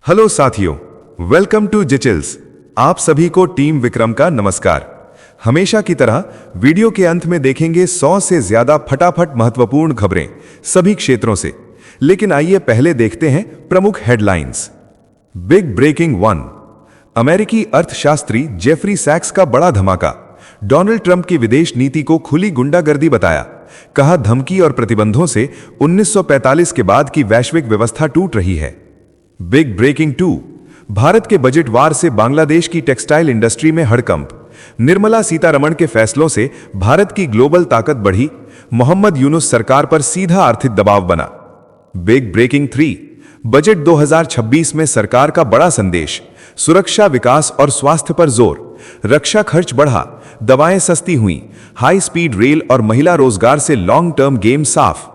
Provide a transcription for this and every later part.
Hello साथियों, welcome to जिचिल्स। आप सभी को टीम विक्रम का नमस्कार। हमेशा की तरह वीडियो के अंत में देखेंगे 100 से ज्यादा फटाफट महत्वपूर्ण खबरें सभी क्षेत्रों से। लेकिन आइए पहले देखते हैं प्रमुख हेडलाइंस। Big breaking 1। अमेरिकी अर्थशास्त्री जेफरी सैक्स का बड़ा धमाका। डोनाल्ड ट्रंप की विदेश नीति को खुली गुंडागर्दी बताया। कहा, धमकी और प्रतिबंधों से 1945 के बाद की वैश्विक व्यवस्था टूट रही है। Big breaking 2। भारत के बजट वार से बांग्लादेश की टेक्सटाइल इंडस्ट्री में हड़कंप। निर्मला सीतारमण के फैसलों से भारत की ग्लोबल ताकत बढ़ी। मोहम्मद यूनुस सरकार पर सीधा आर्थिक दबाव बना। Big breaking 3। बजट 2026 में सरकार का बड़ा संदेश। सुरक्षा, विकास और स्वास्थ्य पर जोर। रक्षा खर्च बढ़ा, दवाएं सस्ती हुई, हाई स्पीड रेल और महिला रोजगार से लॉन्ग टर्म गेम साफ।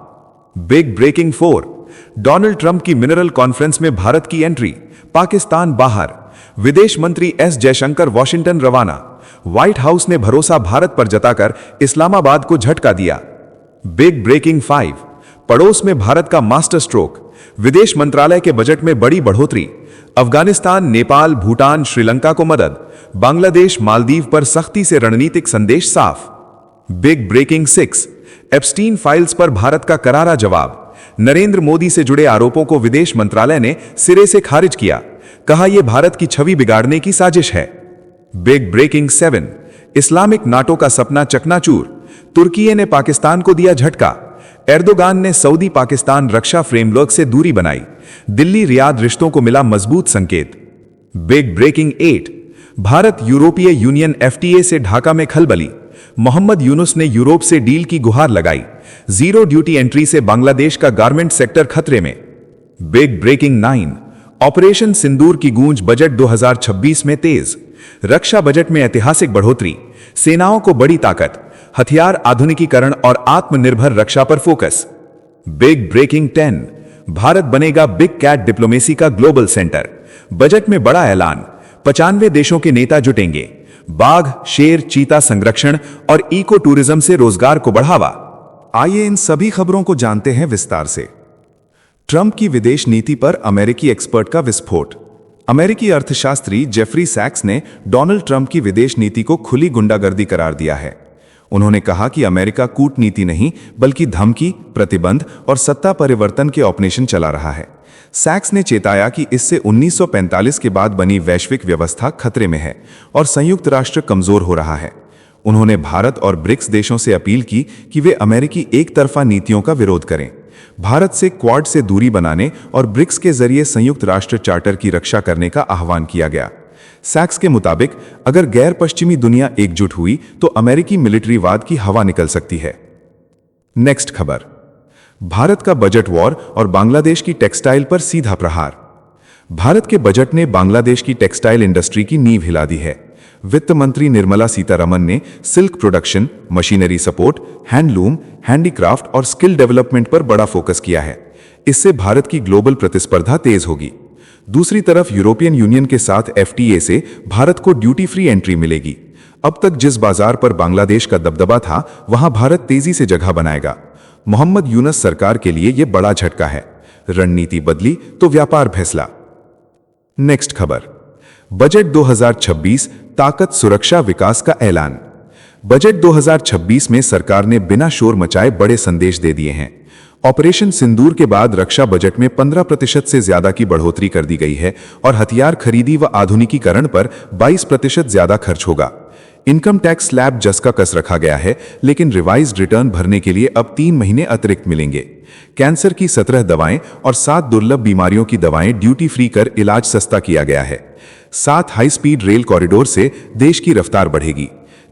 Big breaking 4। डोनाल्ड ट्रंप की मिनरल कॉन्फ्रेंस में भारत की एंट्री। पाकिस्तान बाहर। विदेश मंत्री एस जयशंकर वॉशिंगटन रवाना। व्हाइट हाउस ने भरोसा भारत पर जताकर इस्लामाबाद को झटका दिया। Big breaking 5। पड़ोस में भारत का मास्टर स्ट्रोक। विदेश मंत्रालय के बजट में बड़ी बढ़ोतरी। अफगानिस्तान, नेपाल, भूटान, श्रीलंका को मदद। बांग्लादेश, मालदीव पर सख्ती से रणनीतिक संदेश साफ। Big breaking 6। एप्स्टीन फाइल्स पर भारत का करारा जवाब। नरेंद्र मोदी से जुड़े आरोपों को विदेश मंत्रालय ने सिरे से खारिज किया। कहा, यह भारत की छवि बिगाड़ने की साजिश है। Big breaking 7। इस्लामिक नाटो का सपना चकनाचूर। तुर्की ने पाकिस्तान को दिया झटका। एर्दोगान ने सऊदी पाकिस्तान रक्षा फ्रेमवर्क से दूरी बनाई। दिल्ली रियाद रिश्तों को मिला मजबूत संकेत। Big breaking 8। भारत यूरोपीय यूनियन एफटीए से ढाका में खलबली। मोहम्मद यूनुस ने यूरोप से डील की गुहार लगाई। जीरो ड्यूटी एंट्री से बांग्लादेश का गारमेंट सेक्टर खतरे में। Big breaking 9। ऑपरेशन सिंदूर की गूंज बजट 2026 में तेज। रक्षा बजट में ऐतिहासिक बढ़ोतरी। सेनाओं को बड़ी ताकत, हथियार आधुनिकीकरण और आत्मनिर्भर रक्षा पर फोकस। Big breaking 10। भारत बनेगा बिग कैट डिप्लोमेसी का ग्लोबल सेंटर। बजट में बड़ा ऐलान। 95 देशों के नेता जुटेंगे। बाघ, शेर, चीता संरक्षण और इको टूरिज्म से रोजगार को बढ़ावा। आइए इन सभी खबरों को जानते हैं विस्तार से। ट्रंप की विदेश नीति पर अमेरिकी एक्सपर्ट का विस्फोट। अमेरिकी अर्थशास्त्री जेफरी सैक्स ने डोनाल्ड ट्रंप की विदेश नीति को खुली गुंडागर्दी करार दिया है। उन्होंने कहा कि अमेरिका कूटनीति नहीं बल्कि धमकी, प्रतिबंध और सत्ता परिवर्तन के ऑपरेशन चला रहा है। सैक्स ने चेताया कि इससे 1945 के बाद बनी वैश्विक व्यवस्था खतरे में है और संयुक्त राष्ट्र कमजोर हो रहा है। उन्होंने भारत और ब्रिक्स देशों से अपील की कि वे अमेरिकी एक तरफा नीतियों का विरोध करें। भारत से क्वाड से दूरी बनाने और ब्रिक्स के जरिए संयुक्त राष्ट्र चार्टर की रक्षा करने का आह्वान किया गया। सैक्स के मुताबिक अगर गैर पश्चिमी दुनिया एकजुट हुई तो अमेरिकी मिलिट्रीवाद की हवा निकल सकती है। नेक्स्ट खबर। भारत का बजट वॉर और बांग्लादेश की टेक्सटाइल पर सीधा प्रहार। भारत के बजट ने बांग्लादेश की टेक्सटाइल इंडस्ट्री की नींव हिला दी है। वित्त मंत्री निर्मला सीतारमण ने silk production, machinery support, handloom, handicraft और स्किल डेवलपमेंट पर बड़ा फोकस किया है। इससे भारत की ग्लोबल प्रतिस्पर्धा तेज होगी। दूसरी तरफ यूरोपियन यूनियन के साथ एफटीए से भारत को ड्यूटी फ्री एंट्री मिलेगी। अब तक जिस बाजार पर बांग्लादेश का दबदबा था, वहां भारत तेजी से जगह बनाएगा। मोहम्मद यूनुस सरकार के लिए यह बड़ा झटका है। रणनीति बदली तो व्यापार फैसला। नेक्स्ट खबर। बजट 2026 ताकत, सुरक्षा, विकास का ऐलान। बजट 2026 में सरकार ने बिना शोर मचाए बड़े संदेश दे दिए हैं। ऑपरेशन सिंदूर के बाद रक्षा बजट में 15% से ज्यादा की बढ़ोतरी कर दी गई है और हथियार खरीदी व आधुनिकीकरण पर 22% ज्यादा खर्च होगा। इनकम टैक्स स्लैब जस का कस रखा गया है, लेकिन रिवाइज्ड रिटर्न भरने के लिए अब 3 महीने अतिरिक्त मिलेंगे। कैंसर की 17 दवाएं और 7 दुर्लभ बीमारियों की दवाएं ड्यूटी फ्री कर इलाज सस्ता किया गया है। 7 हाई स्पीड रेल कॉरिडोर से देश की रफ्तार बढ़ेगी।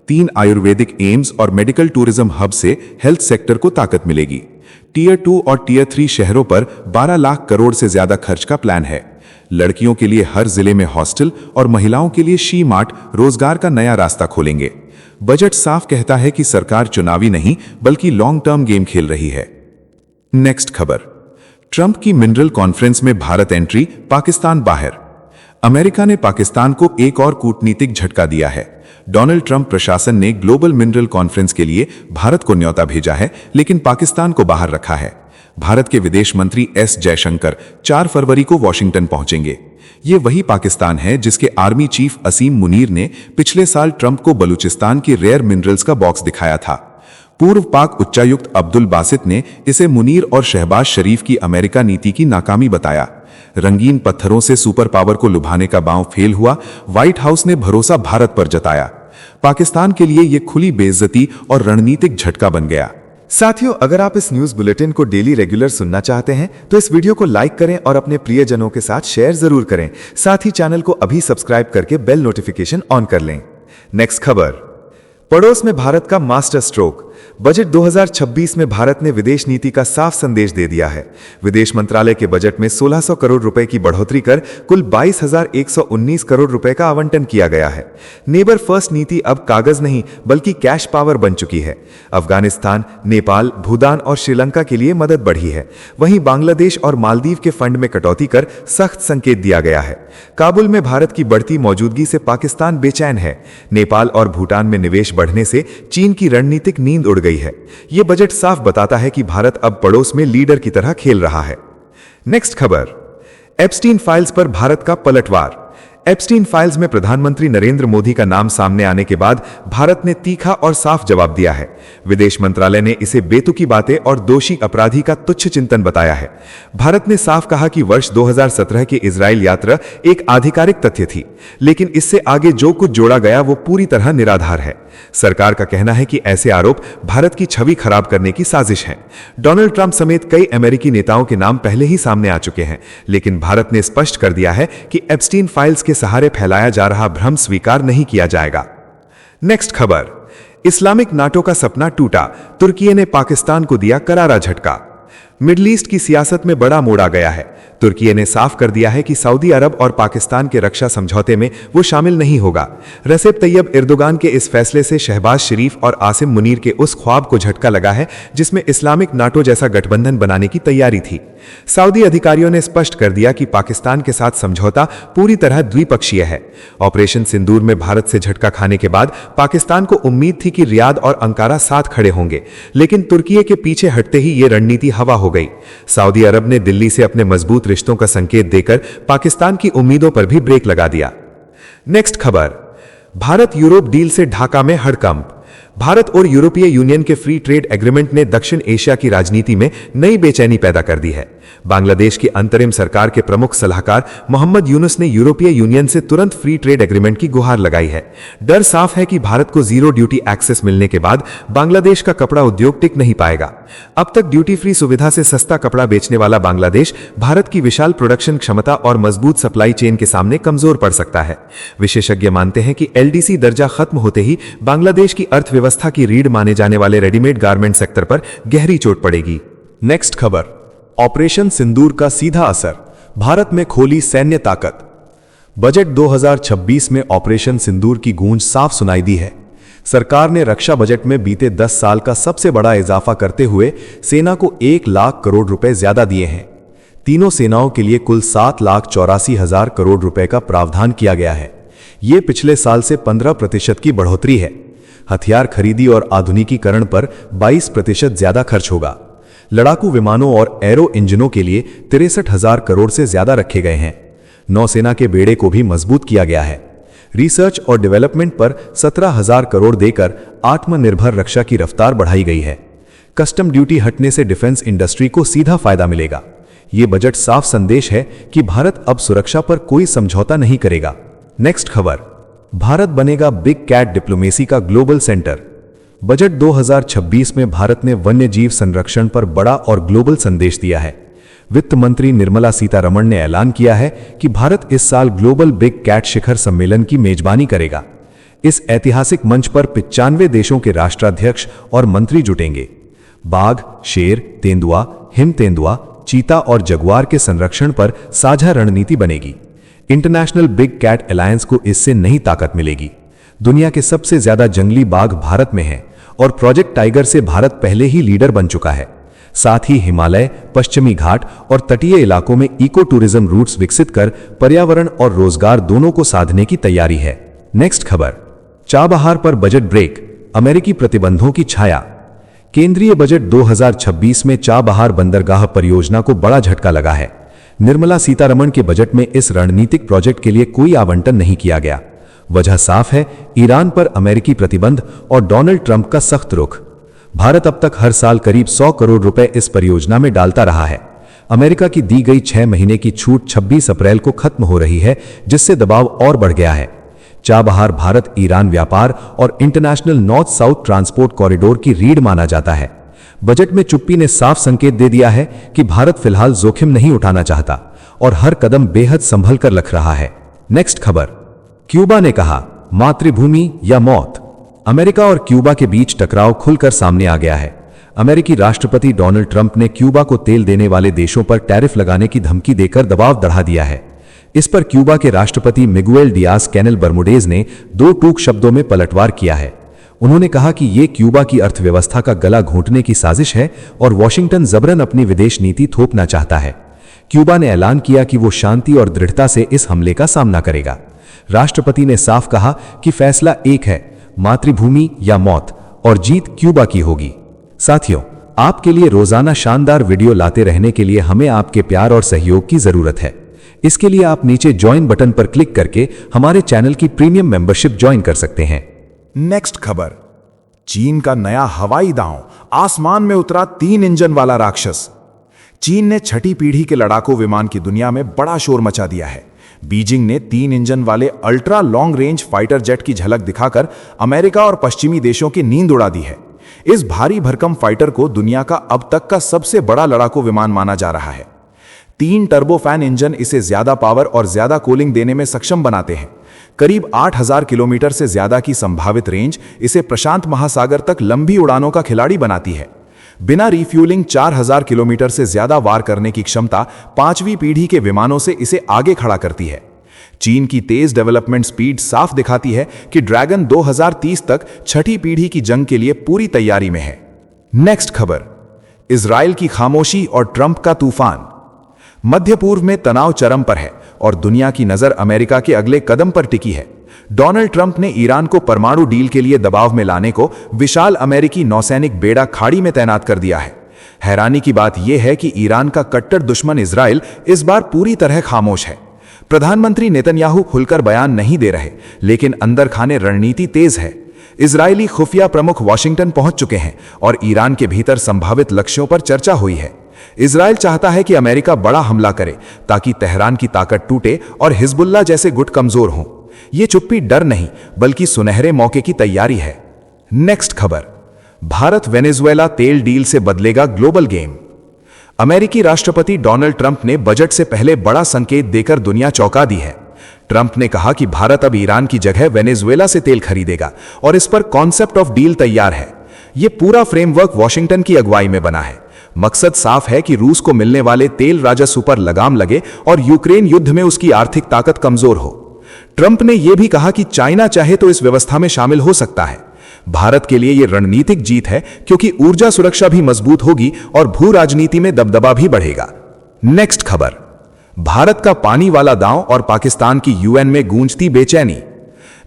3 आयुर्वेदिक एम्स और मेडिकल टूरिज्म हब से हेल्थ सेक्टर को ताकत मिलेगी। टियर 2 और टियर 3 शहरों पर 12 लाख करोड़ से ज्यादा खर्च का प्लान है। लड़कियों के लिए हर जिले में हॉस्टल और महिलाओं के लिए शी मार्ट रोजगार का नया रास्ता खोलेंगे। बजट साफ कहता है कि सरकार चुनावी नहीं बल्कि लॉन्ग टर्म गेम खेल रही है। नेक्स्ट खबर। ट्रंप की मिनरल कॉन्फ्रेंस में भारत एंट्री, पाकिस्तान बाहर। अमेरिका ने पाकिस्तान को एक और कूटनीतिक झटका दिया है। डोनाल्ड ट्रंप प्रशासन ने ग्लोबल मिनरल कॉन्फ्रेंस के लिए भारत को न्योता भेजा है, लेकिन पाकिस्तान को बाहर रखा है। भारत के विदेश मंत्री एस जयशंकर 4 फरवरी को वॉशिंगटन पहुंचेंगे। ये वही पाकिस्तान है जिसके आर्मी चीफ असीम मुनीर ने पिछले साल ट्रंप को बलूचिस्तान के रेयर मिनरल्स का बॉक्स दिखाया था। पूर्व पाक उच्चायुक्त अब्दुल बासित ने इसे मुनीर और शहबाज शरीफ की अमेरिका नीति की नाकामी बताया। रंगीन पत्थरों से सुपर पावर को लुभाने का दांव फेल हुआ, व्हाइट हाउस ने भरोसा भारत पर जताया। पाकिस्तान के लिए यह खुली बेइज्जती और रणनीतिक झटका बन गया। साथियों, अगर आप इस न्यूज बुलेटिन को डेली रेगुलर सुनना चाहते हैं तो इस वीडियो को लाइक करें और अपने प्रियजनों के साथ शेयर जरूर करें। साथ ही चैनल को अभी सब्सक्राइब करके बेल नोटिफिकेशन ऑन कर लें। नेक्स्ट खबर, पड़ोस में भारत का मास्टर स्ट्रोक। बजट 2026 में भारत ने विदेश नीति का साफ संदेश दे दिया है। विदेश मंत्रालय के बजट में 1600 करोड़ रुपए की बढ़ोतरी कर कुल 22,119 करोड़ रुपए का आवंटन किया गया है। नेबर फर्स्ट नीति अब कागज नहीं बल्कि कैश पावर बन चुकी है। अफगानिस्तान, नेपाल, भूटान और श्रीलंका के लिए मदद बढ़ी है। वहीं बांग्लादेश और मालदीव के फंड में कटौती कर सख्त संकेत दिया गया है। काबुल में भारत की बढ़ती मौजूदगी से पाकिस्तान बेचैन है। नेपाल और भूटान में निवेश बढ़ने से चीन की रणनीतिक नींद उड़ गई है। यह बजट साफ बताता है कि भारत अब पड़ोस में लीडर की तरह खेल रहा है। नेक्स्ट खबर, एप्स्टीन फाइल्स पर भारत का पलटवार। एप्स्टीन फाइल्स में प्रधानमंत्री नरेंद्र मोदी का नाम सामने आने के बाद भारत ने तीखा और साफ जवाब दिया है। विदेश मंत्रालय ने इसे बेतुकी बातें और दोषी अपराधी का तुच्छ चिंतन बताया है। भारत ने साफ कहा कि वर्ष 2017 की इजराइल यात्रा एक आधिकारिक तथ्य थी, लेकिन इससे आगे जो कुछ जोड़ा गया वो पूरी तरह निराधार है। सरकार का कहना है कि ऐसे आरोप भारत की छवि खराब करने की साजिश है। डोनाल्ड ट्रंप समेत कई अमेरिकी नेताओं के नाम पहले ही सामने आ चुके हैं, लेकिन भारत ने स्पष्ट कर दिया है कि एप्स्टीन फाइल्स के सहारे फैलाया जा रहा भ्रम स्वीकार नहीं किया जाएगा। नेक्स्ट खबर, इस्लामिक नाटो का सपना टूटा, तुर्की ने पाकिस्तान को दिया करारा झटका। मिडिल ईस्ट की सियासत में बड़ा मोड़ आ गया है। तुर्की ने साफ कर दिया है कि सऊदी अरब और पाकिस्तान के रक्षा समझौते में वो शामिल नहीं होगा। रसेप तैयब एर्दोगान के इस फैसले से शहबाज शरीफ और आसिम मुनीर के उस ख्वाब को झटका लगा है जिसमें इस्लामिक नाटो जैसा गठबंधन बनाने की तैयारी थी। सऊदी अधिकारियों ने स्पष्ट कर दिया कि पाकिस्तान के साथ समझौता पूरी तरह द्विपक्षीय है। ऑपरेशन सिंदूर में भारत से झटका खाने के बाद पाकिस्तान को उम्मीद थी कि रियाद और अंकारा साथ खड़े होंगे, लेकिन तुर्की के पीछे हटते ही ये रणनीति हवा हो गई। सऊदी अरब ने दिल्ली से अपने मजबूत रिश्तों का संकेत देकर पाकिस्तान की उम्मीदों पर भी ब्रेक लगा दिया। नेक्स्ट खबर, भारत यूरोप डील से ढाका में हड़कंप। भारत और यूरोपीय यूनियन के फ्री ट्रेड एग्रीमेंट ने दक्षिण एशिया की राजनीति में नई बेचैनी पैदा कर दी है। बांग्लादेश की अंतरिम सरकार के प्रमुख सलाहकार मोहम्मद यूनुस ने यूरोपीय यूनियन से तुरंत फ्री ट्रेड एग्रीमेंट की गुहार लगाई है। डर साफ है कि भारत को जीरो ड्यूटी एक्सेस मिलने के बाद बांग्लादेश का कपड़ा उद्योग टिक नहीं पाएगा। अब तक ड्यूटी फ्री सुविधा से सस्ता कपड़ा बेचने वाला बांग्लादेश भारत की विशाल प्रोडक्शन क्षमता और मजबूत सप्लाई चेन के सामने कमजोर पड़ सकता है। विशेषज्ञ मानते हैं कि एलडीसी दर्जा खत्म होते ही बांग्लादेश की अर्थव्यवस्था की रीढ़ माने जाने वाले रेडीमेड गारमेंट सेक्टर पर गहरी चोट पड़ेगी। नेक्स्ट खबर, ऑपरेशन सिंदूर का सीधा असर, भारत में खोली सैन्य ताकत। बजट 2026 में ऑपरेशन सिंदूर की गूंज साफ सुनाई दी है। सरकार ने रक्षा बजट में बीते 10 साल का सबसे बड़ा इजाफा करते हुए सेना को 1 लाख करोड़ रुपए ज्यादा दिए हैं। तीनों सेनाओं के लिए कुल 7,84,000 करोड़ रुपए का प्रावधान किया गया है। ये पिछले साल से 15% की बढ़ोतरी है। हथियार खरीदी और आधुनिकीकरण पर 22% ज्यादा खर्च होगा। लड़ाकू विमानों और एरो इंजनों के लिए 63,000 करोड़ से ज्यादा रखे गए हैं। नौसेना के बेड़े को भी मजबूत किया गया है। रिसर्च और डेवलपमेंट पर 17,000 करोड़ देकर आत्मनिर्भर रक्षा की रफ्तार बढ़ाई गई है। कस्टम ड्यूटी हटने से डिफेंस इंडस्ट्री को सीधा फायदा मिलेगा। ये बजट साफ संदेश है कि भारत अब सुरक्षा पर कोई समझौता नहीं करेगा। नेक्स्ट खबर, भारत बनेगा बिग कैट डिप्लोमेसी का ग्लोबल सेंटर। बजट 2026 में भारत ने वन्य जीव संरक्षण पर बड़ा और ग्लोबल संदेश दिया है। वित्त मंत्री निर्मला सीतारमण ने ऐलान किया है कि भारत इस साल ग्लोबल बिग कैट शिखर सम्मेलन की मेजबानी करेगा। इस ऐतिहासिक मंच पर 95 देशों के राष्ट्राध्यक्ष और मंत्री जुटेंगे। बाघ, शेर, तेंदुआ, हिम तेंदुआ, चीता और जगुआर के संरक्षण पर साझा रणनीति बनेगी। इंटरनेशनल बिग कैट अलायंस को इससे नई ताकत मिलेगी। दुनिया के सबसे ज्यादा जंगली बाघ भारत में हैं और प्रोजेक्ट टाइगर से भारत पहले ही लीडर बन चुका है। साथ ही हिमालय, पश्चिमी घाट और तटीय इलाकों में इको टूरिज्म रूट्स विकसित कर पर्यावरण और रोजगार दोनों को साधने की तैयारी है। नेक्स्ट खबर, चाबहार पर बजट ब्रेक, अमेरिकी प्रतिबंधों की छाया। केंद्रीय बजट 2026 में चाबहार बंदरगाह परियोजना को बड़ा झटका लगा है। निर्मला सीतारमण के बजट में इस रणनीतिक प्रोजेक्ट के लिए कोई आवंटन नहीं किया गया। वजह साफ है, ईरान पर अमेरिकी प्रतिबंध और डोनाल्ड ट्रंप का सख्त रुख। भारत अब तक हर साल करीब 100 करोड़ रुपए इस परियोजना में डालता रहा है। अमेरिका की दी गई 6 महीने की छूट 26 अप्रैल को खत्म हो रही है, जिससे दबाव और बढ़ गया है। चाबहार भारत ईरान व्यापार और international north south transport corridor की रीढ़ माना जाता है। बजट में चुप्पी ने साफ संकेत दे दिया है कि भारत फिलहाल जोखिम नहीं उठाना चाहता और हर कदम बेहद संभल कर रख रहा है। नेक्स्ट खबर, क्यूबा ने कहा मातृभूमि या मौत। अमेरिका और क्यूबा के बीच टकराव खुलकर सामने आ गया है। अमेरिकी राष्ट्रपति डोनाल्ड ट्रंप ने क्यूबा को तेल देने वाले देशों पर टैरिफ लगाने की धमकी देकर दबाव बढ़ा दिया है। इस पर क्यूबा के राष्ट्रपति मिगुएल डियाज कैनेल बर्मुडेज ने 2 टूक शब्दों में पलटवार किया है। उन्होंने कहा कि ये क्यूबा की अर्थव्यवस्था का गला घोंटने की साजिश है और वॉशिंगटन जबरन अपनी विदेश नीति थोपना चाहता है। क्यूबा ने ऐलान किया कि वो शांति और दृढ़ता से इस हमले का सामना करेगा। राष्ट्रपति ने साफ कहा कि फैसला एक है, मातृभूमि या मौत, और जीत क्यूबा की होगी। साथियों, आपके लिए रोजाना शानदार वीडियो लाते रहने के लिए हमें आपके प्यार और सहयोग की जरूरत है। इसके लिए आप नीचे ज्वाइन बटन पर क्लिक करके हमारे चैनल की प्रीमियम मेंबरशिप ज्वाइन कर सकते हैं। नेक्स्ट खबर, चीन का नया हवाई दांव, आसमान में उतरा 3 इंजन वाला राक्षस। चीन ने 6ठी पीढ़ी के लड़ाकू विमान की दुनिया में बड़ा शोर मचा दिया है। बीजिंग ने 3 इंजन वाले ultra long range fighter jet की झलक दिखाकर अमेरिका और पश्चिमी देशों की नींद उड़ा दी है। इस भारी भरकम फाइटर को दुनिया का अब तक का सबसे बड़ा लड़ाकू विमान माना जा रहा है। 3 टर्बोफैन इंजन इसे ज्यादा पावर और ज्यादा कूलिंग देने में सक्षम बनाते हैं। करीब 8000 किलोमीटर से ज्यादा की संभावित रेंज इसे प्रशांत महासागर तक लंबी उड़ानों का खिलाड़ी बनाती है। बिना रिफ्यूलिंग 4000 किलोमीटर से ज्यादा वार करने की क्षमता 5वीं पीढ़ी के विमानों से इसे आगे खड़ा करती है। चीन की तेज डेवलपमेंट स्पीड साफ दिखाती है कि ड्रैगन 2030 तक 6ठी पीढ़ी की जंग के लिए पूरी तैयारी में है। नेक्स्ट खबर, इजराइल की खामोशी और ट्रंप का तूफान। मध्य पूर्व में तनाव चरम पर है और दुनिया की नजर अमेरिका के अगले कदम पर टिकी है। डोनाल्ड ट्रंप ने ईरान को परमाणु डील के लिए दबाव में लाने को विशाल अमेरिकी नौसैनिक बेड़ा खाड़ी में तैनात कर दिया है। हैरानी की बात यह है कि ईरान का कट्टर दुश्मन इजराइल इस बार पूरी तरह खामोश है। प्रधानमंत्री नेतन्याहू खुलकर बयान नहीं दे रहे, लेकिन अंदर खाने रणनीति तेज है। इजरायली खुफिया प्रमुख वाशिंगटन पहुंच चुके हैं और ईरान के भीतर संभावित लक्ष्यों पर चर्चा हुई है। इजराइल चाहता है कि अमेरिका बड़ा हमला करे ताकि तेहरान की ताकत टूटे और हिजबुल्लाह जैसे गुट कमजोर हों। यह चुप्पी डर नहीं बल्कि सुनहरे मौके की तैयारी है। नेक्स्ट खबर, भारत वेनेजुएला तेल डील से बदलेगा ग्लोबल गेम। अमेरिकी राष्ट्रपति डोनाल्ड ट्रंप ने बजट से पहले बड़ा संकेत देकर दुनिया चौंका दी है। ट्रंप ने कहा कि भारत अब ईरान की जगह वेनेजुएला से तेल खरीदेगा और इस पर कॉन्सेप्ट ऑफ डील तैयार है। यह पूरा फ्रेमवर्क वॉशिंगटन की अगुवाई में बना है। मकसद साफ है कि रूस को मिलने वाले तेल राजस्व पर लगाम लगे और यूक्रेन युद्ध में उसकी आर्थिक ताकत कमजोर हो। ट्रंप ने यह भी कहा कि चाइना चाहे तो इस व्यवस्था में शामिल हो सकता है। भारत के लिए यह रणनीतिक जीत है क्योंकि ऊर्जा सुरक्षा भी मजबूत होगी और भू राजनीति में दबदबा भी बढ़ेगा। नेक्स्ट खबर, भारत का पानी वाला दांव और पाकिस्तान की यूएन में गूंजती बेचैनी।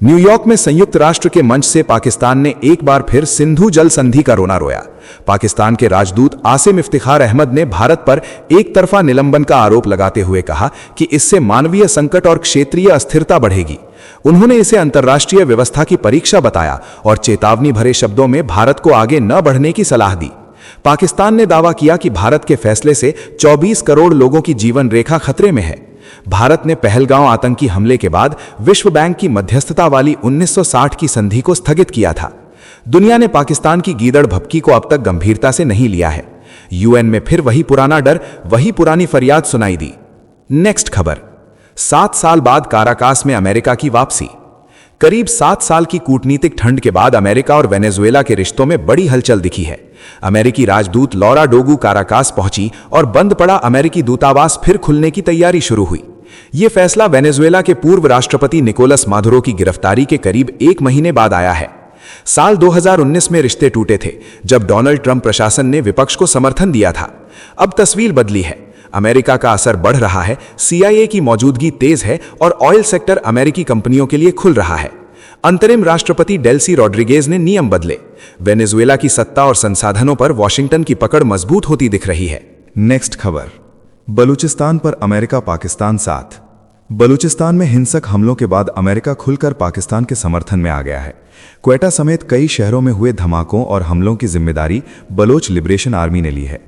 न्यूयॉर्क में संयुक्त राष्ट्र के मंच से पाकिस्तान ने एक बार फिर सिंधु जल संधि का रोना रोया। पाकिस्तान के राजदूत आसिम इफ्तिखार अहमद ने भारत पर एक तरफा निलंबन का आरोप लगाते हुए कहा कि इससे मानवीय संकट और क्षेत्रीय अस्थिरता बढ़ेगी। उन्होंने इसे अंतर्राष्ट्रीय व्यवस्था की परीक्षा बताया और चेतावनी भरे शब्दों में भारत को आगे न बढ़ने की सलाह दी। पाकिस्तान ने दावा किया कि भारत के फैसले से 24 करोड़ लोगों की जीवन रेखा खतरे में है। भारत ने पहलगांव आतंकी हमले के बाद विश्व बैंक की मध्यस्थता वाली 1960 की संधि को स्थगित किया था। दुनिया ने पाकिस्तान की गीदड़ भपकी को अब तक गंभीरता से नहीं लिया है। यूएन में फिर वही पुराना डर, वही पुरानी फरियाद सुनाई दी। नेक्स्ट खबर, 7 साल बाद काराकास में अमेरिका की वापसी। करीब 7 साल की कूटनीतिक ठंड के बाद अमेरिका और वेनेजुएला के रिश्तों में बड़ी हलचल दिखी है। अमेरिकी राजदूत लॉरा डोगू काराकास पहुंची और बंद पड़ा अमेरिकी दूतावास फिर खुलने की तैयारी शुरू हुई। यह फैसला वेनेजुएला के पूर्व राष्ट्रपति निकोलस मादुरो की गिरफ्तारी के करीब 1 महीने बाद आया है। साल 2019 में रिश्ते टूटे थे जब डोनाल्ड ट्रंप प्रशासन ने विपक्ष को समर्थन दिया था। अब तस्वीर बदली है। अमेरिका का असर बढ़ रहा है, CIA की मौजूदगी तेज है और ऑयल सेक्टर अमेरिकी कंपनियों के लिए खुल रहा है। अंतरिम राष्ट्रपति डेल्सी रॉड्रिगेज ने नियम बदले। वेनेजुएला की सत्ता और संसाधनों पर वॉशिंगटन की पकड़ मजबूत होती दिख रही है। नेक्स्ट खबर, बलूचिस्तान पर अमेरिका पाकिस्तान साथ। बलूचिस्तान में हिंसक हमलों के बाद अमेरिका खुलकर पाकिस्तान के समर्थन में आ गया है। क्वेटा समेत कई शहरों में हुए धमाकों और हमलों की जिम्मेदारी बलोच लिबरेशन आर्मी ने ली है।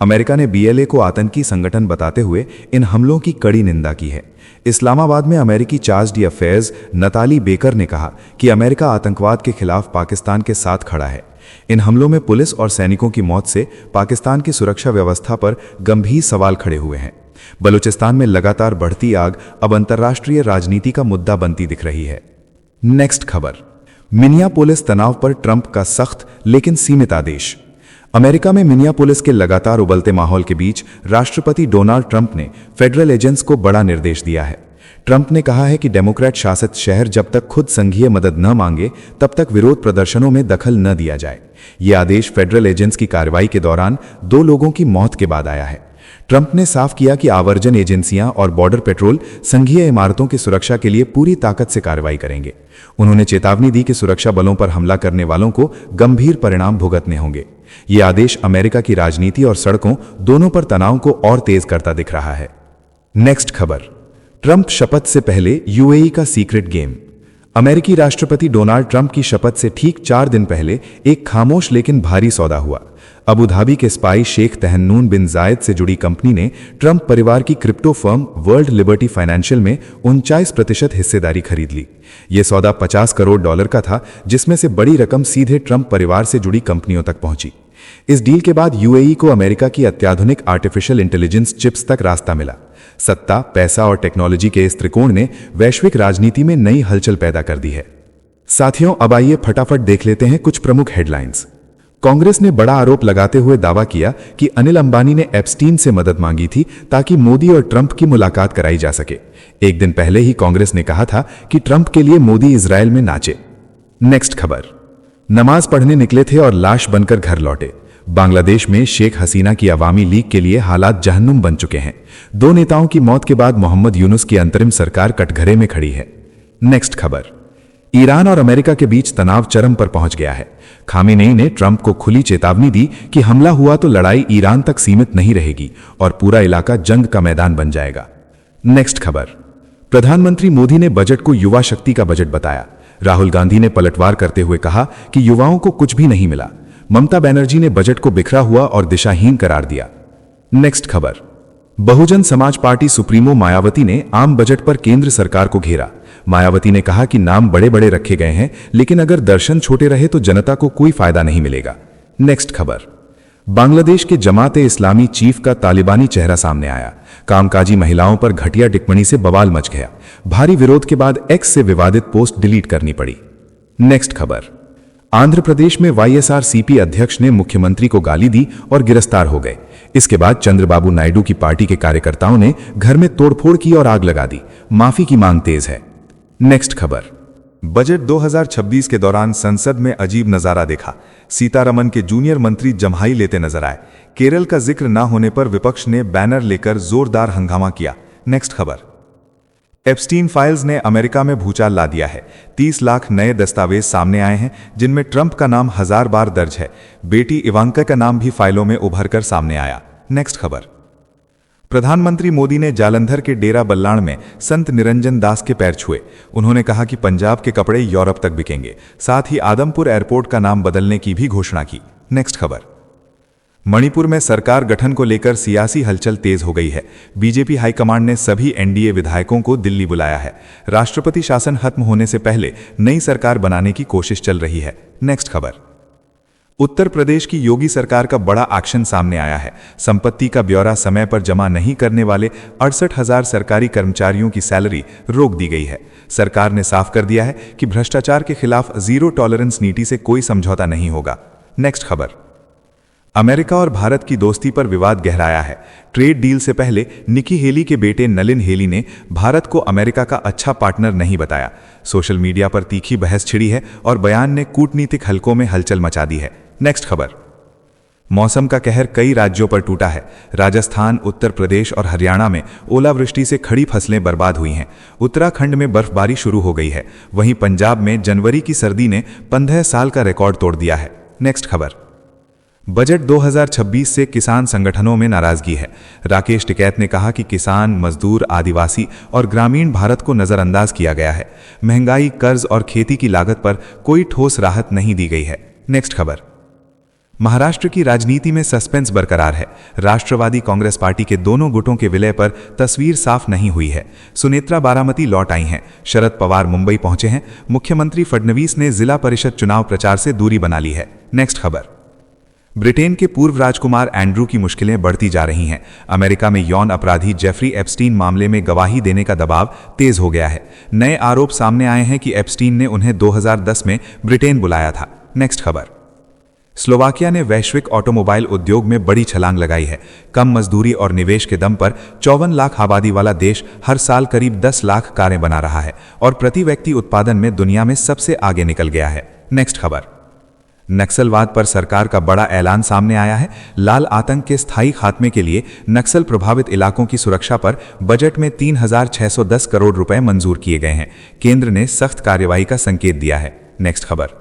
अमेरिका ने BLA को आतंकी संगठन बताते हुए इन हमलों की कड़ी निंदा की है। इस्लामाबाद में अमेरिकी charge D affairs Natalie baker ने कहा कि अमेरिका आतंकवाद के खिलाफ पाकिस्तान के साथ खड़ा है। इन हमलों में पुलिस और सैनिकों की मौत से पाकिस्तान की सुरक्षा व्यवस्था पर गंभीर सवाल खड़े हुए हैं। बलूचिस्तान में लगातार बढ़ती आग अब अंतर्राष्ट्रीय राजनीति का मुद्दा बनती दिख रही है। नेक्स्ट खबर, मिनियापोलिस तनाव पर ट्रंप का सख्त लेकिन सीमित आदेश। अमेरिका में मिनियापोलिस के लगातार उबलते माहौल के बीच राष्ट्रपति डोनाल्ड ट्रंप ने फेडरल एजेंट्स को बड़ा निर्देश दिया है। ट्रंप ने कहा है कि डेमोक्रेट शासित शहर जब तक खुद संघीय मदद न मांगे तब तक विरोध प्रदर्शनों में दखल न दिया जाए। यह आदेश फेडरल एजेंट्स की कार्रवाई के दौरान 2 लोगों की मौत के बाद आया है। ट्रंप ने साफ किया कि आवर्जन एजेंसियां और बॉर्डर पेट्रोल संघीय इमारतों की सुरक्षा के लिए पूरी ताकत से कार्रवाई करेंगे। उन्होंने चेतावनी दी कि सुरक्षा बलों पर हमला करने वालों को गंभीर परिणाम भुगतने होंगे। यह आदेश अमेरिका की राजनीति और सड़कों दोनों पर तनाव को और तेज करता दिख रहा है। नेक्स्ट खबर, ट्रंप शपथ से पहले UAE का सीक्रेट गेम। अमेरिकी राष्ट्रपति डोनाल्ड ट्रंप की शपथ से ठीक 4 दिन पहले एक खामोश लेकिन भारी सौदा हुआ। अबू धाबी के स्पाई शेख तहन्नून बिन जायद से जुड़ी कंपनी ने ट्रंप परिवार की crypto firm world liberty financial में 49% हिस्सेदारी खरीद ली। यह सौदा $50 करोड़ का था, जिसमें से बड़ी रकम सीधे ट्रंप परिवार से जुड़ी कंपनियों तक पहुंची। इस डील के बाद UAE को अमेरिका की अत्याधुनिक आर्टिफिशियल इंटेलिजेंस चिप्स तक रास्ता मिला। सत्ता, पैसा और टेक्नोलॉजी के इस त्रिकोण ने वैश्विक राजनीति में नई हलचल पैदा कर दी है। साथियों, अब आइए फटाफट देख लेते हैं कुछ प्रमुख हेडलाइंस। कांग्रेस ने बड़ा आरोप लगाते हुए दावा किया कि अनिल अंबानी ने एप्स्टीन से मदद मांगी थी ताकि मोदी और ट्रंप की मुलाकात कराई जा सके। एक दिन पहले ही कांग्रेस ने कहा था कि ट्रंप के लिए मोदी इजरायल में नाचे। नेक्स्ट खबर, नमाज पढ़ने निकले थे और लाश बनकर घर लौटे। बांग्लादेश में शेख हसीना की अवामी लीग के लिए हालात जहन्नुम बन चुके हैं। 2 नेताओं की मौत के बाद मोहम्मद यूनुस की अंतरिम सरकार कटघरे में खड़ी है। नेक्स्ट खबर, ईरान और अमेरिका के बीच तनाव चरम पर पहुंच गया है। खामेनेई ने ट्रंप को खुली चेतावनी दी कि हमला हुआ तो लड़ाई ईरान तक सीमित नहीं रहेगी और पूरा इलाका जंग का मैदान बन जाएगा। नेक्स्ट खबर, प्रधानमंत्री मोदी ने बजट को युवा शक्ति का बजट बताया। राहुल गांधी ने पलटवार करते हुए कहा कि युवाओं को कुछ भी नहीं मिला। ममता बनर्जी ने बजट को बिखरा हुआ और दिशाहीन करार दिया। नेक्स्ट खबर, बहुजन समाज पार्टी सुप्रीमो मायावती ने आम बजट पर केंद्र सरकार को घेरा। मायावती ने कहा कि नाम बड़े बड़े रखे गए हैं, लेकिन अगर दर्शन छोटे रहे तो जनता को कोई फायदा नहीं मिलेगा। नेक्स्ट खबर, बांग्लादेश के जमाते इस्लामी चीफ का तालिबानी चेहरा सामने आया। कामकाजी महिलाओं पर घटिया टिप्पणी से बवाल मच गया। भारी विरोध के बाद एक्स से विवादित पोस्ट डिलीट करनी पड़ी। नेक्स्ट खबर, आंध्र प्रदेश में YSRCP अध्यक्ष ने मुख्यमंत्री को गाली दी और गिरफ्तार हो गए। इसके बाद चंद्रबाबू नायडू की पार्टी के कार्यकर्ताओं ने घर में तोड़फोड़ की और आग लगा दी। माफी की मांग तेज है। नेक्स्ट खबर, बजट 2026 के दौरान संसद में अजीब नजारा देखा। सीतारमन के जूनियर मंत्री जम्हाई लेते नजर आए। केरल का जिक्र न होने पर विपक्ष ने बैनर लेकर जोरदार हंगामा किया। नेक्स्ट खबर, एप्स्टीन फाइल्स ने अमेरिका में भूचाल ला दिया है। 30 लाख नए दस्तावेज सामने आए हैं, जिनमें ट्रंप का नाम 1000 बार दर्ज है। बेटी इवांका का नाम भी फाइलों में उभरकर सामने आया। नेक्स्ट खबर, प्रधानमंत्री मोदी ने जालंधर के डेरा बल्लाण में संत निरंजन दास के पैर छुए। उन्होंने कहा कि पंजाब के कपड़े यूरोप तक बिकेंगे। साथ ही आदमपुर एयरपोर्ट का नाम बदलने की भी घोषणा की। नेक्स्ट खबर, मणिपुर में सरकार गठन को लेकर सियासी हलचल तेज हो गई है। बीजेपी हाईकमांड ने सभी NDA विधायकों को दिल्ली बुलाया है। राष्ट्रपति शासन खत्म होने से पहले नई सरकार बनाने की कोशिश चल रही है। नेक्स्ट खबर, उत्तर प्रदेश की योगी सरकार का बड़ा एक्शन सामने आया है। संपत्ति का ब्यौरा समय पर जमा नहीं करने वाले 68,000 सरकारी कर्मचारियों की सैलरी रोक दी गई है। सरकार ने साफ कर दिया है कि भ्रष्टाचार के खिलाफ जीरो टॉलरेंस नीति से कोई समझौता नहीं होगा। नेक्स्ट खबर, अमेरिका और भारत की दोस्ती पर विवाद गहराया है। ट्रेड डील से पहले निकी हेली के बेटे नलिन हेली ने भारत को अमेरिका का अच्छा पार्टनर नहीं बताया। सोशल मीडिया पर तीखी बहस छिड़ी है और बयान ने कूटनीतिक हलकों में हलचल मचा दी है। नेक्स्ट खबर, मौसम का कहर कई राज्यों पर टूटा है। राजस्थान, उत्तर प्रदेश और हरियाणा में ओलावृष्टि से खड़ी फसलें बर्बाद हुई हैं। उत्तराखंड में बर्फबारी शुरू हो गई है। वहीं पंजाब में जनवरी की सर्दी ने 15 साल का रिकॉर्ड तोड़ दिया है। नेक्स्ट खबर, बजट 2026 से किसान संगठनों में नाराजगी है। राकेश टिकैत ने कहा कि किसान, मजदूर, आदिवासी और ग्रामीण भारत को नजरअंदाज किया गया है। महंगाई, कर्ज और खेती की लागत पर कोई ठोस राहत नहीं दी गई है। नेक्स्ट खबर। महाराष्ट्र की राजनीति में सस्पेंस बरकरार है। राष्ट्रवादी कांग्रेस पार्टी के दोनों गुटों के विलय पर तस्वीर साफ नहीं हुई है। सुनेत्रा बारामती लौट आई हैं, शरद पवार मुंबई पहुंचे हैं, मुख्यमंत्री फडणवीस ने जिला परिषद चुनाव प्रचार से दूरी बना ली है। नेक्स्ट खबर। ब्रिटेन के पूर्व राजकुमार एंड्रू की मुश्किलें बढ़ती जा रही हैं। अमेरिका में यौन अपराधी जेफरी एप्स्टीन मामले में गवाही देने का दबाव तेज हो गया है। नए आरोप सामने आए हैं कि एप्स्टीन ने उन्हें 2010 में ब्रिटेन बुलाया था। नेक्स्ट खबर। स्लोवाकिया ने वैश्विक ऑटोमोबाइल उद्योग में बड़ी छलांग लगाई है। कम मजदूरी और निवेश के दम पर 54 लाख आबादी वाला देश हर साल करीब 10 लाख कारें बना रहा है और प्रति व्यक्ति उत्पादन में दुनिया में सबसे आगे निकल गया है। नेक्स्ट खबर। नक्सलवाद पर सरकार का बड़ा ऐलान सामने आया है। लाल आतंक के स्थायी खात्मे के लिए नक्सल प्रभावित इलाकों की सुरक्षा पर बजट में 3610 करोड़ रुपए मंजूर किए गए हैं। केंद्र ने सख्त कार्रवाई का संकेत दिया है। नेक्स्ट खबर।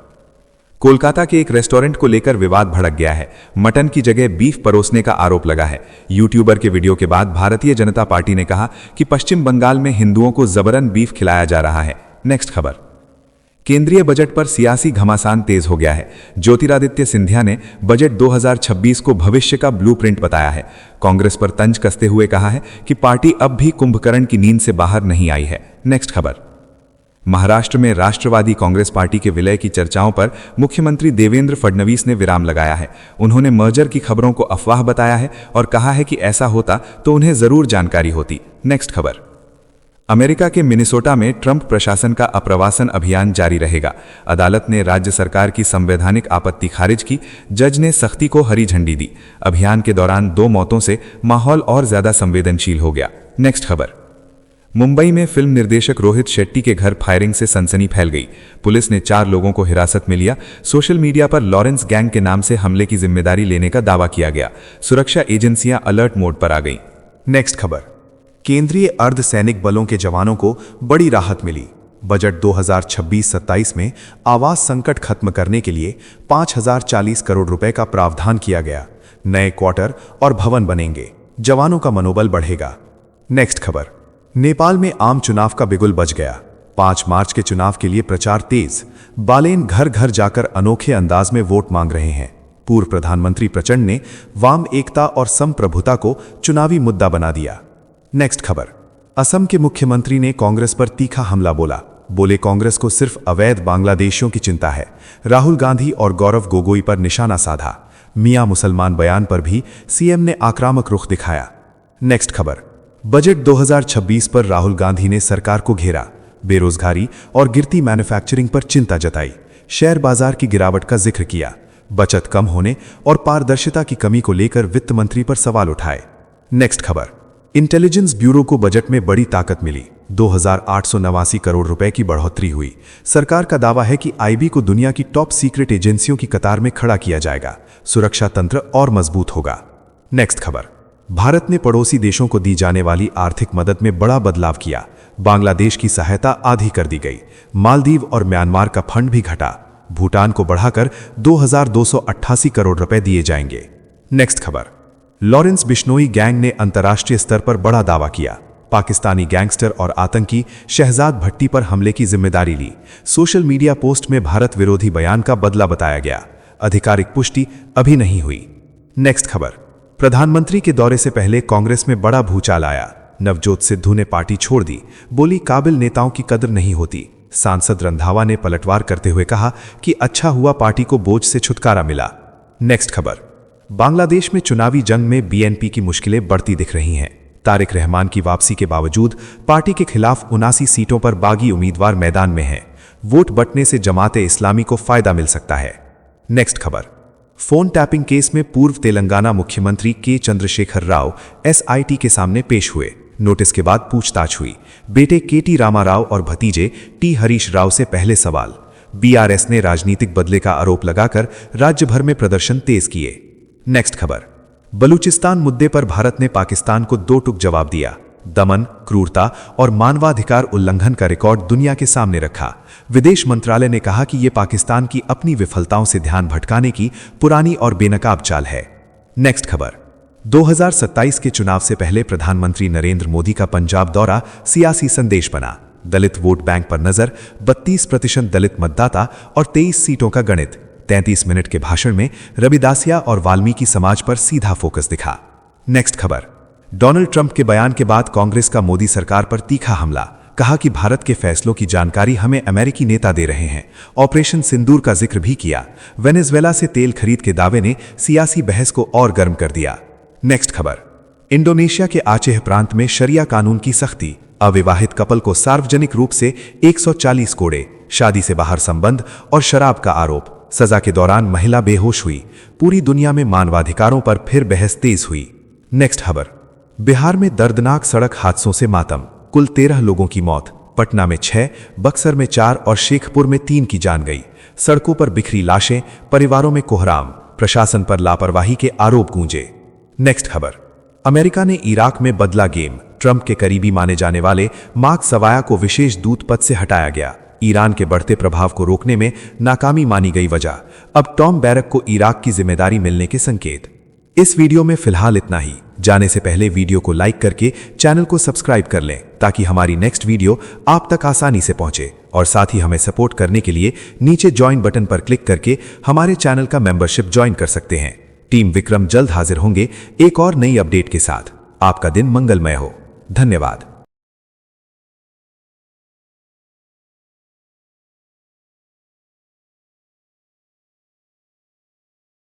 कोलकाता के एक रेस्टोरेंट को लेकर विवाद भड़क गया है। मटन की जगह बीफ परोसने का आरोप लगा है। यूट्यूबर के वीडियो के बाद भारतीय जनता पार्टी ने कहा कि पश्चिम बंगाल में हिंदुओं को जबरन बीफ खिलाया जा रहा है। नेक्स्ट खबर। केंद्रीय बजट पर सियासी घमासान तेज हो गया है। ज्योतिरादित्य सिंधिया ने बजट 2026 को भविष्य का ब्लूप्रिंट बताया है। कांग्रेस पर तंज कसते हुए कहा है कि पार्टी अब भी कुंभकर्ण की नींद से बाहर नहीं आई है। नेक्स्ट खबर। महाराष्ट्र में राष्ट्रवादी कांग्रेस पार्टी के विलय की चर्चाओं पर मुख्यमंत्री देवेंद्र फडणवीस ने विराम लगाया है। उन्होंने मर्जर की खबरों को अफवाह बताया है और कहा है कि ऐसा होता तो उन्हें जरूर जानकारी होती। नेक्स्ट खबर। अमेरिका के मिनेसोटा में ट्रंप प्रशासन का अप्रवासन अभियान जारी रहेगा। अदालत ने राज्य सरकार की संवैधानिक आपत्ति खारिज की। जज ने सख्ती को हरी झंडी दी। अभियान के दौरान 2 मौतों से माहौल और ज्यादा संवेदनशील हो गया। नेक्स्ट खबर। मुंबई में फिल्म निर्देशक रोहित शेट्टी के घर फायरिंग से सनसनी फैल गई। पुलिस ने 4 लोगों को हिरासत में लिया। सोशल मीडिया पर लॉरेंस गैंग के नाम से हमले की जिम्मेदारी लेने का दावा किया गया। सुरक्षा एजेंसियां अलर्ट मोड पर आ गईं। नेक्स्ट खबर। केंद्रीय अर्धसैनिक बलों के जवानों को बड़ी राहत मिली। बजट 2026-27 में आवास संकट खत्म करने के लिए 5040 करोड़ रुपए का प्रावधान किया गया। नए क्वार्टर और भवन बनेंगे। जवानों का मनोबल बढ़ेगा। नेक्स्ट खबर। नेपाल में आम चुनाव का बिगुल बज गया। 5 मार्च के चुनाव के लिए प्रचार तेज। बालेन घर घर जाकर अनोखे अंदाज में वोट मांग रहे हैं। पूर्व प्रधानमंत्री प्रचंड ने वाम एकता और संप्रभुता को चुनावी मुद्दा बना दिया। नेक्स्ट खबर। असम के मुख्यमंत्री ने कांग्रेस पर तीखा हमला बोले कांग्रेस को सिर्फ अवैध बांग्लादेशियों की चिंता है। राहुल गांधी और गौरव गोगोई पर निशाना साधा। मियां मुसलमान बयान पर भी सीएम ने आक्रामक रुख दिखाया। नेक्स्ट खबर। बजट 2026 पर राहुल गांधी ने सरकार को घेरा। बेरोजगारी और गिरती मैन्युफैक्चरिंग पर चिंता जताई। शेयर बाजार की गिरावट का जिक्र किया। बचत कम होने और पारदर्शिता की कमी को लेकर वित्त मंत्री पर सवाल उठाए। नेक्स्ट खबर। इंटेलिजेंस ब्यूरो को बजट में बड़ी ताकत मिली। 2889 करोड़ रुपए की बढ़ोतरी हुई। सरकार का दावा है कि आईबी को दुनिया की टॉप सीक्रेट एजेंसियों की कतार में खड़ा किया जाएगा। सुरक्षा तंत्र और मजबूत होगा। नेक्स्ट खबर। भारत ने पड़ोसी देशों को दी जाने वाली आर्थिक मदद में बड़ा बदलाव किया। बांग्लादेश की सहायता आधी कर दी गई। मालदीव और म्यांमार का फंड भी घटा। भूटान को बढ़ाकर 2288 करोड़ रुपए दिए जाएंगे। नेक्स्ट खबर। लॉरेंस बिश्नोई गैंग ने अंतर्राष्ट्रीय स्तर पर बड़ा दावा किया। पाकिस्तानी गैंगस्टर और आतंकी शहजाद भट्टी पर हमले की जिम्मेदारी ली। सोशल मीडिया पोस्ट में भारत विरोधी बयान का बदला बताया गया। आधिकारिक पुष्टि अभी नहीं हुई। नेक्स्ट खबर। प्रधानमंत्री के दौरे से पहले कांग्रेस में बड़ा भूचाल आया। नवजोत सिद्धू ने पार्टी छोड़ दी। बोली काबिल नेताओं की कदर नहीं होती। सांसद रंधावा ने पलटवार करते हुए कहा कि अच्छा हुआ पार्टी को बोझ से छुटकारा मिला। नेक्स्ट खबर। बांग्लादेश में चुनावी जंग में बीएनपी की मुश्किलें बढ़ती दिख रही हैं। तारिक रहमान की वापसी के बावजूद पार्टी के खिलाफ 79 सीटों पर बागी उम्मीदवार मैदान में हैं। वोट बंटने से जमाते इस्लामी को फायदा मिल सकता है। नेक्स्ट खबर। फोन टैपिंग केस में पूर्व तेलंगाना मुख्यमंत्री के चंद्रशेखर राव एसआईटी के सामने पेश हुए। नोटिस के बाद पूछताछ हुई। बेटे केटी रामाराव और भतीजे टी हरीश राव से पहले सवाल। बीआरएस ने राजनीतिक बदले का आरोप लगाकर राज्य भर में प्रदर्शन तेज किए। नेक्स्ट खबर। बलूचिस्तान मुद्दे पर भारत ने पाकिस्तान को 2 टूक जवाब दिया। दमन, क्रूरता और मानवाधिकार उल्लंघन का रिकॉर्ड दुनिया के सामने रखा। विदेश मंत्रालय ने कहा कि यह पाकिस्तान की अपनी विफलताओं से ध्यान भटकाने की पुरानी और बेनकाब चाल है। नेक्स्ट खबर। 2027 के चुनाव से पहले प्रधानमंत्री नरेंद्र मोदी का पंजाब दौरा सियासी संदेश बना। दलित वोट बैंक पर नजर, 32% दलित मतदाता और 23 सीटों का गणित। 33 मिनट के भाषण में रविदासिया और वाल्मीकि समाज पर सीधा फोकस दिखा। नेक्स्ट खबर। डोनाल्ड ट्रंप के बयान के बाद कांग्रेस का मोदी सरकार पर तीखा हमला। कहा कि भारत के फैसलों की जानकारी हमें अमेरिकी नेता दे रहे हैं। ऑपरेशन सिंदूर का जिक्र भी किया। वेनेजुएला से तेल खरीद के दावे ने सियासी बहस को और गर्म कर दिया। नेक्स्ट खबर। इंडोनेशिया के आचेह प्रांत में शरिया कानून की सख्ती। अविवाहित कपल को सार्वजनिक रूप से 140 कोड़े, शादी से बाहर संबंध और शराब का आरोप। सजा के दौरान महिला बेहोश हुई। पूरी दुनिया में मानवाधिकारों पर फिर बहस तेज हुई। नेक्स्ट खबर। बिहार में दर्दनाक सड़क हादसों से मातम। कुल 13 लोगों की मौत। पटना में 6, बक्सर में 4 और शेखपुर में 3 की जान गई। सड़कों पर बिखरी लाशें, परिवारों में कोहराम। प्रशासन पर लापरवाही के आरोप गूंजे। नेक्स्ट खबर। अमेरिका ने इराक में बदला गेम। ट्रंप के करीबी माने जाने वाले मार्क सवाया को विशेष दूत पद से हटाया गया। ईरान के बढ़ते प्रभाव को रोकने में नाकामी मानी गई वजह। अब टॉम बैरक को इराक की जिम्मेदारी मिलने के संकेत। इस वीडियो में फिलहाल इतना ही। जाने से पहले वीडियो को लाइक करके चैनल को सब्सक्राइब कर लें ताकि हमारी नेक्स्ट वीडियो आप तक आसानी से पहुंचे। और साथ ही हमें सपोर्ट करने के लिए नीचे ज्वाइन बटन पर क्लिक करके हमारे चैनल का मेंबरशिप ज्वाइन कर सकते हैं। टीम विक्रम जल्द हाजिर होंगे एक और नई अपडेट के साथ। आपका दिन मंगलमय हो। धन्यवाद।